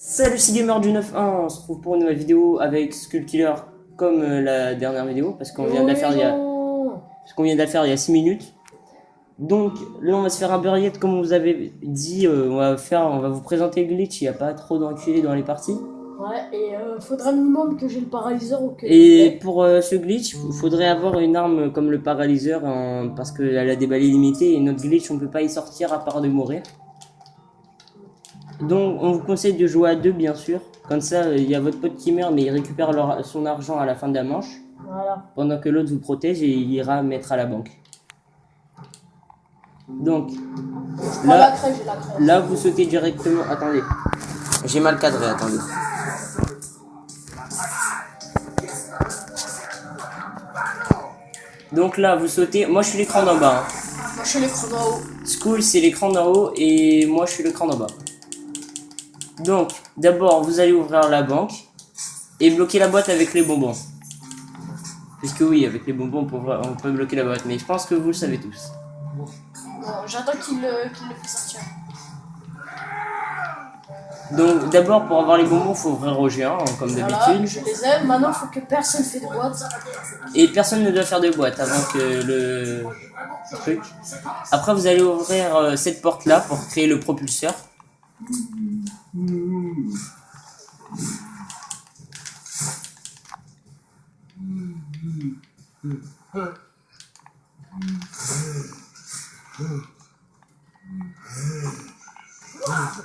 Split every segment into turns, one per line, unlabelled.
Salut, c'est Gamer du 9.1, on se retrouve pour une nouvelle vidéo avec Skull Killer comme la dernière vidéo parce qu'on vient de la faire il y a 6 minutes. Donc là on va se faire un burriette comme on vous avait dit, on va vous présenter le glitch, il n'y a pas trop d'enculés dans les parties.
Ouais, et faudra minimum que j'ai le paralyseur ou que...
Et pour ce glitch, il faudrait avoir une arme comme le paralyseur parce qu'elle a des balais limités et notre glitch on peut pas y sortir à part de mourir. Donc on vous conseille de jouer à deux bien sûr, comme ça il y a votre pote qui meurt mais il récupère son argent à la fin de la manche.
Voilà.
Pendant que l'autre vous protège et il ira mettre à la banque. Donc là vous sautez directement. Attendez, j'ai mal cadré, attendez. Donc là vous sautez, moi je suis l'écran d'en bas.
Moi je suis l'écran d'en haut.
School c'est l'écran d'en haut et moi je suis l'écran d'en bas. Donc d'abord vous allez ouvrir la banque et bloquer la boîte avec les bonbons. Puisque oui, avec les bonbons on peut bloquer la boîte, mais je pense que vous le savez tous.
Bon, j'attends qu'il le fait sortir.
Donc d'abord pour avoir les bonbons, il faut ouvrir au géant comme d'habitude.
Voilà, je les ai. Maintenant il faut que personne fait de boîte.
Et personne ne doit faire de boîte avant que le truc. Après vous allez ouvrir cette porte là pour créer le propulseur.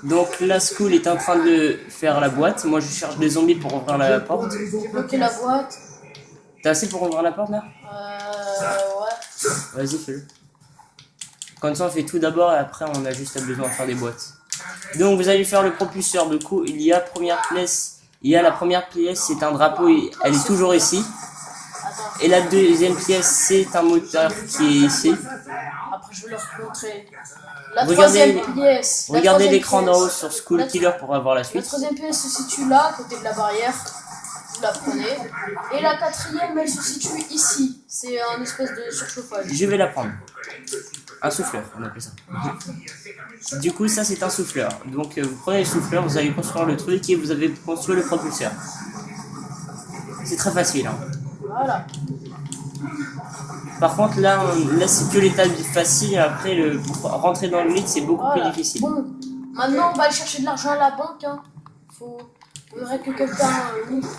Donc la Skull est en train de faire la boîte. Moi je cherche des zombies pour ouvrir la porte.
J'ai bloqué la boîte.
T'as assez pour ouvrir la porte là?
Ouais.
Vas-y fais-le. Comme ça on fait tout d'abord et après on a juste besoin de faire des boîtes. Donc vous allez faire le propulseur. Du coup il y a la première pièce, c'est un drapeau, elle est toujours ici. Et la deuxième pièce c'est un moteur qui est ici.
Après je vais leur montrer. La troisième pièce.
Regardez l'écran d'en haut sur Skull Killer pour avoir la suite.
La troisième pièce se situe là, à côté de la barrière. Vous la prenez. Et la quatrième, elle se situe ici. C'est un espèce de surchauffage.
Je vais la prendre. Un souffleur, on appelle ça. Du coup, ça c'est un souffleur. Donc vous prenez le souffleur, vous allez construire le truc et vous avez construit le propulseur. C'est très facile. Hein.
Voilà.
Par contre, là c'est que l'étape facile. Après, pour rentrer dans le glitch, c'est beaucoup plus difficile.
Bon, maintenant on va aller chercher de l'argent à la banque. Hein. Faudrait que quelqu'un ouvre.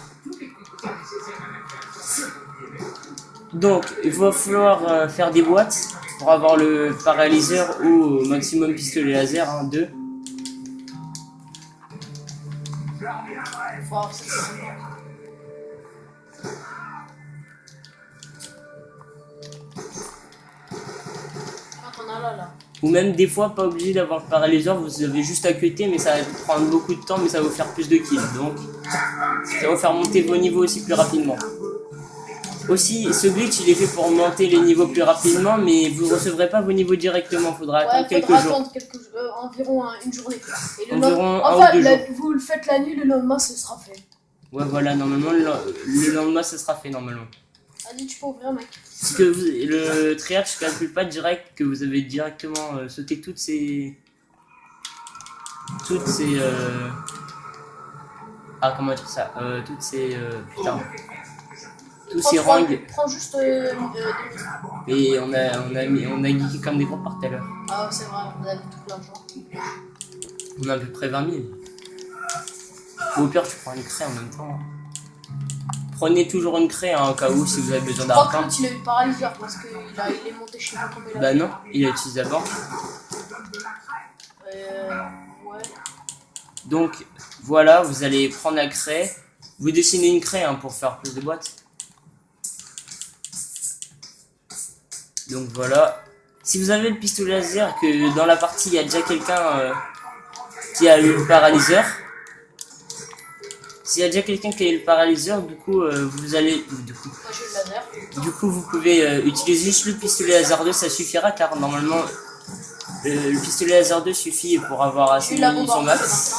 Donc, il va falloir faire des boîtes pour avoir le paralyseur ou maximum pistolet laser, hein, 2.
Faut avoir ça, là.
Ou même des fois pas obligé d'avoir le paralyseur, vous avez juste à cutter mais ça va prendre beaucoup de temps mais ça va vous faire plus de kills. Donc ça va vous faire monter vos niveaux aussi plus rapidement. Aussi ce glitch il est fait pour monter les niveaux plus rapidement mais vous ne recevrez pas vos niveaux directement, faudra attendre quelques jours.
Environ une journée. Et vous le faites la nuit, le lendemain ce sera fait.
Ouais voilà, normalement le lendemain ça sera fait normalement.
Vas-y, tu peux ouvrir mec.
Parce que le triage ne calcule pas direct que vous avez directement sauté toutes ces ah comment dire ça, toutes ces putain, tous ces rangs.
Prends juste
et on a geeké comme des gros par tout à l'heure.
Ah c'est vrai, on a mis tout l'argent.
On a à peu près 20 000. Ou au pire tu prends une craie en même temps. Prenez toujours une craie hein, au cas où si vous avez besoin d'argent.
Je crois que il a eu le paralyseur parce qu'il est monté chez moi comme il a.
Bah non, il a utilisé la banque.
Ouais.
Donc voilà, vous allez prendre la craie. Vous dessinez une craie hein, pour faire plus de boîtes. Donc voilà. Si vous avez le pistolet laser, que dans la partie il y a déjà quelqu'un qui a eu le paralyseur. S'il y a déjà quelqu'un qui a eu le paralyseur, du coup vous allez. Du coup vous pouvez utiliser juste le pistolet laser 2, ça suffira car normalement le pistolet laser 2 suffit pour avoir assez de munitions max.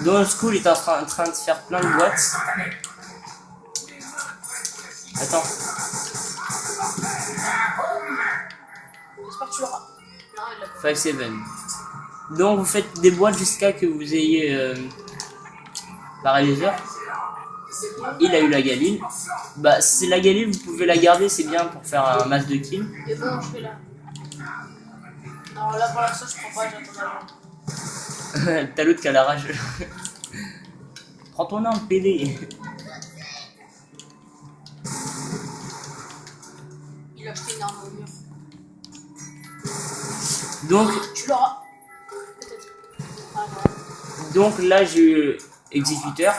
Donc Skull est en train de faire plein de boîtes. Attends.
J'espère que tu l'auras. Non, il l'a pas.
5-7. Donc vous faites des boîtes jusqu'à que vous ayez Paralyzer. Il a eu la Galil. Bah c'est la Galil, vous pouvez la garder, c'est bien pour faire un mass de kills.
Et bon, je fais là. Non, là pour l'instant, je prends pas, j'attends d'abord.
T'as l'autre qui a la rage. Prends ton arme, PD.
Il a acheté une arme au mur.
Donc,
Tu l'auras. Peut-être. Ah, non.
donc là j'ai eu Exécuteur.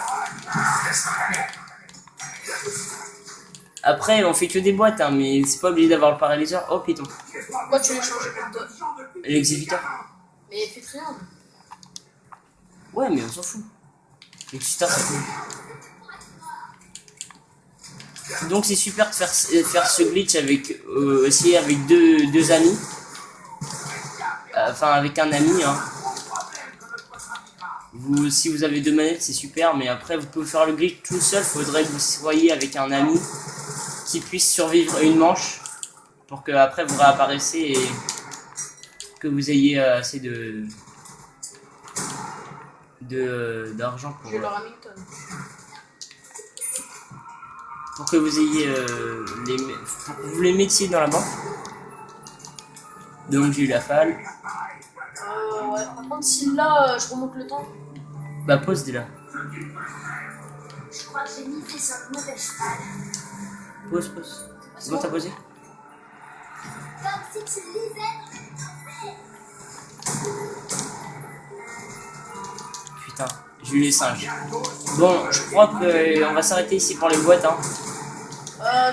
Après on fait que des boîtes hein, mais c'est pas obligé d'avoir le paralyseur. Oh putain.
Pourquoi tu l'as changé pour toi?
L'exécuteur.
Mais fais triangle.
Ouais mais on s'en fout. L'exécuteur c'est cool. Donc c'est super de faire ce glitch avec aussi avec deux amis. Enfin avec un ami hein. Si vous avez deux manettes c'est super, mais après vous pouvez faire le glitch tout seul, faudrait que vous soyez avec un ami qui puisse survivre une manche pour que après vous réapparaissiez et que vous ayez assez d'argent
Je vais leur Hamilton.
pour que vous ayez pour que vous les mettiez dans la banque. Donc j'ai eu la falle.
Ouais. Par contre, si là, je remonte le temps.
Bah pose dès là.
Je crois que j'ai mis fait sur le mauvais cheval.
Pose. C'est bon, t'as posé?
Comme si tu lisais.
Putain, j'ai eu les singes. Bon, je crois qu'on va s'arrêter ici pour les boîtes. Hein.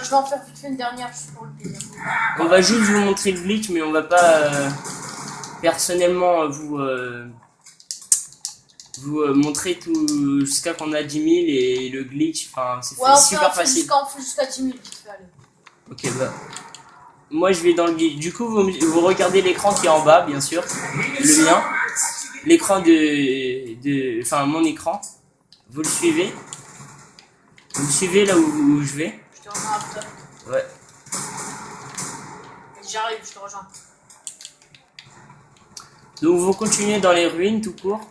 Je vais en faire vite fait une dernière, juste pour le plaisir.
On va juste vous montrer le glitch, mais on va pas personnellement vous montrer tout jusqu'à qu'on a 10 000 et le glitch. Enfin, c'est super facile.
On fait jusqu'à 10 000 vite fait, allez.
Ok, bah. Moi je vais dans le glitch. Du coup, vous regardez l'écran qui est en bas, bien sûr. Le mien. L'écran enfin, mon écran. Vous le suivez. Vous suivez là où je vais.
Je te rejoins après.
Ouais.
J'arrive, je te rejoins.
Donc vous continuez dans les ruines tout court.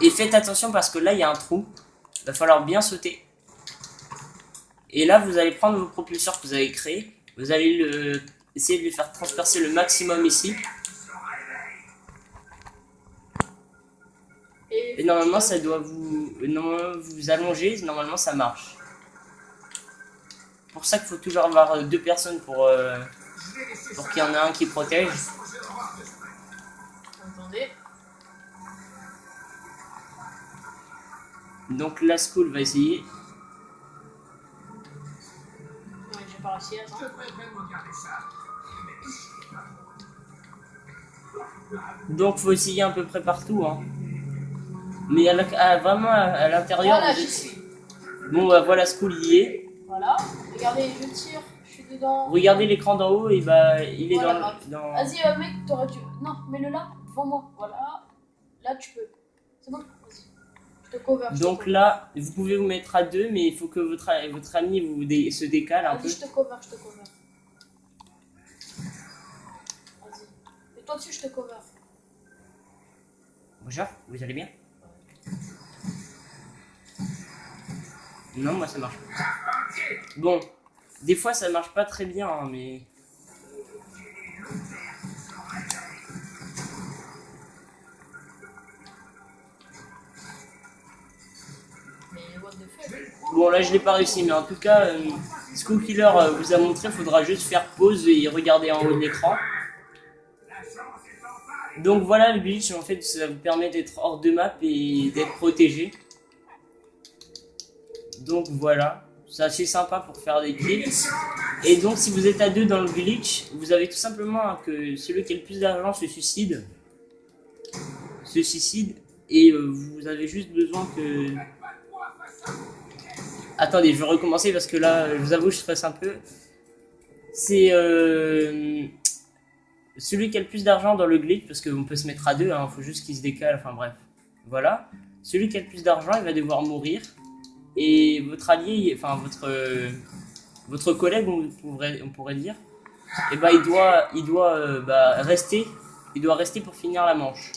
Et faites attention parce que là il y a un trou. Il va falloir bien sauter. Et là vous allez prendre vos propulseurs que vous avez créés. Vous allez essayer de les faire transpercer le maximum ici. Et normalement ça doit normalement, vous allonger, normalement ça marche. C'est pour ça qu'il faut toujours avoir deux personnes pour qu'il y en ait un qui protège.
Attendez.
Donc la school va essayer.
Ouais, j'ai pas réussi, attends.
Donc faut essayer à peu près partout. Hein. Mais vraiment à l'intérieur.
Voilà, j'y suis.
Bon bah voilà, school y est.
Voilà. Regardez, je tire, je suis dedans.
Regardez l'écran d'en haut et bah il est
Voilà,
dans...
Vas-y, mec, t'aurais dû. Non, mets-le là, devant moi. Voilà. Là, tu peux. C'est bon, vas-y. Je te cover.
Donc là, vous pouvez vous mettre à deux, mais il faut que votre ami se décale un peu.
Vas-y, je te cover, je te cover. Vas-y. Et toi dessus, je te cover.
Bonjour, vous allez bien? Non, moi ça marche pas. Bon, des fois ça marche pas très bien, hein, mais...
Mais what the fuck?
Bon là je l'ai pas réussi, mais en tout cas, Skull Killer vous a montré, faudra juste faire pause et regarder en haut de l'écran. Donc voilà le glitch, en fait ça vous permet d'être hors de map et d'être protégé. Donc voilà, c'est assez sympa pour faire des kills. Et donc si vous êtes à deux dans le glitch, vous avez tout simplement que celui qui a le plus d'argent se suicide. Et vous avez juste besoin que... Attendez, je vais recommencer parce que là, je vous avoue, je stresse un peu. C'est celui qui a le plus d'argent dans le glitch, parce qu'on peut se mettre à deux, hein, faut juste qu'il se décale, enfin bref. Voilà. Celui qui a le plus d'argent, il va devoir mourir. Et votre allié, enfin votre collègue, on pourrait dire, et bah il doit rester, pour finir la manche.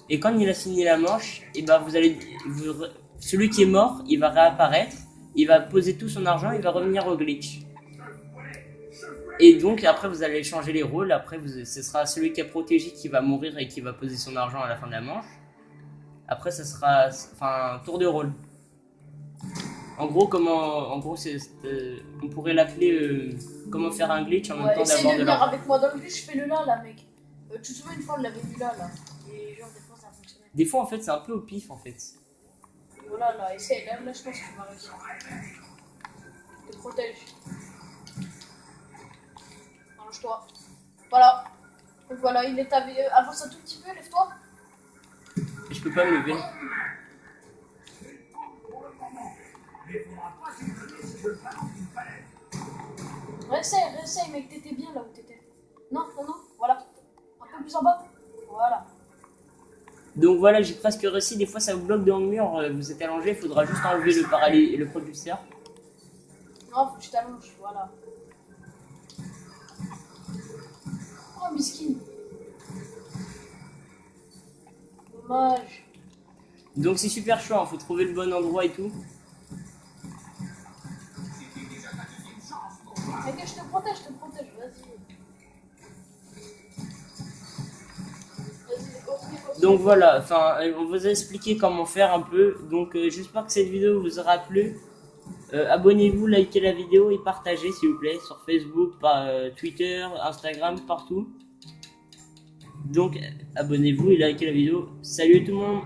Et quand il a fini la manche, et bah celui qui est mort, il va réapparaître, il va poser tout son argent, il va revenir au glitch. Et donc après vous allez changer les rôles, après ce sera celui qui a protégé qui va mourir et qui va poser son argent à la fin de la manche. Après ça sera un tour de rôle. En gros on pourrait l'appeler comment faire un glitch en même temps
essaye
d'avoir
de
de
venir
l'argent.
avec moi dans le glitch, fais-le là mec. Tu te souviens une fois on l'avait mis là. Et genre des fois ça fonctionnait.
Des fois en fait c'est un peu au pif en fait.
Voilà là, essaye, là je pense que tu vas réussir. Je te protège. Allonge-toi. Voilà. Donc voilà, il est avance un tout petit peu, lève-toi.
Je peux pas me lever.
Réessaye mec, t'étais bien là où t'étais. Non, voilà. Un peu plus en bas. Voilà.
Donc voilà, j'ai presque réussi. Des fois ça vous bloque dans le mur, vous êtes allongé, il faudra juste enlever le propulseur.
Non, faut que tu t'allonges, voilà. Oh, miskin. Dommage.
Donc c'est super chaud, il faut trouver le bon endroit et tout.
Mec, je te protège, vas-y.
Donc voilà, on vous a expliqué comment faire un peu. Donc j'espère que cette vidéo vous aura plu. Abonnez-vous, likez la vidéo et partagez s'il vous plaît sur Facebook, Twitter, Instagram, partout. Donc abonnez-vous et likez la vidéo. Salut tout le monde!